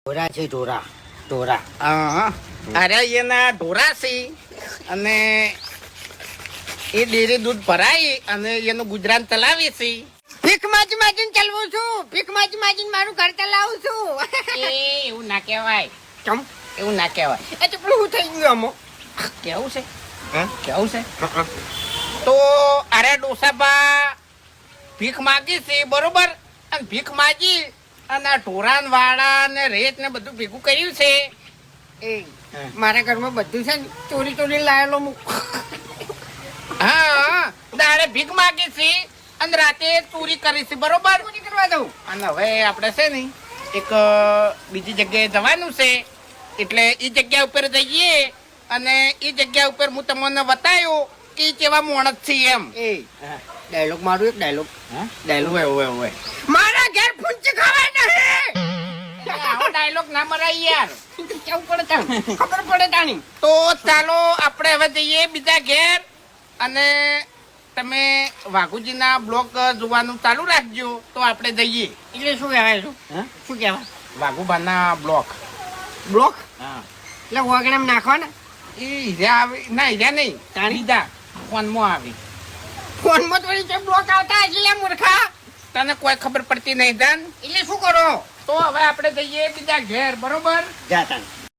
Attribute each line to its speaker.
Speaker 1: ઢોરા છે ઢોરા ઢોરા
Speaker 2: હા અરે એના ઢોરા છે અને એ ડેરી દૂધ ભરાય અને એનું ગુજરાન ચલાવે છે.
Speaker 1: ભીખ માજી માજીને ચાલવું છું. ભીખ માજી માજીને મારું ઘર ચલાવું છું.
Speaker 2: એ એવું ના કહેવાય,
Speaker 1: ચમ
Speaker 2: એવું ના કહેવાય.
Speaker 1: એ તો પેલું થઈ ગયું આમાં.
Speaker 2: કેવું છે
Speaker 1: હા
Speaker 2: કેવું છે તો અરે ડોસાબા ભીખ માગી છે બરોબર, અને ભીખ માગી અને આ ઢોરાન વાળા ને રેત ને બધું ભેગું કર્યું છે.
Speaker 1: એ મારા ઘરમાં બધું છે ને ચોરી ચોરી લાયેલો હું.
Speaker 2: હા દાડે ભીખ માગી છે અને રાતે ચોરી કરી છે બરોબર.
Speaker 1: ચોરી કરવા દઉં.
Speaker 2: અને હવે આપણે છે ને એક બીજી જગ્યાએ જવાનું છે, એટલે એ જગ્યા ઉપર જઈએ અને એ જગ્યા ઉપર હું તમને બતાવ્યું કે ઈ કેવા માણસ છે એમ.
Speaker 1: એ ડાયલોગ મારું એક ડાયલોગ. ડાયલોગ
Speaker 2: ઓવે
Speaker 1: મારા ઘેર ફૂંચી ખવાય નહીં.
Speaker 2: આવો ડાયલોગ ના મરાય યાર.
Speaker 1: કેવું પડે તાણી ખબર પડે તાણી.
Speaker 2: તો ચાલો આપણે હવે જઈએ બીજા ઘેર, અને તમે વાઘુજીના બ્લોગ જોવાનું ચાલુ રાખજો તો આપણે જઈએ.
Speaker 1: એટલે શું કહેવાય શું શું કહેવાય
Speaker 2: વાઘુબાના બ્લોગ.
Speaker 1: બ્લોક
Speaker 2: હા
Speaker 1: એટલે વાગણામાં નાખવાના.
Speaker 2: એ હીરા આવે ના, હીરા નહીં બીજા ફોનમાં આવી.
Speaker 1: ફોનમાં તો વળી બ્લોક આવતા હજી લે મૂર્ખા.
Speaker 2: તને કોઈ ખબર પડતી નહીં ધન.
Speaker 1: એટલે શું કરો
Speaker 2: તો હવે આપણે જઈએ બીજા ઘેર બરોબર.
Speaker 1: જાતા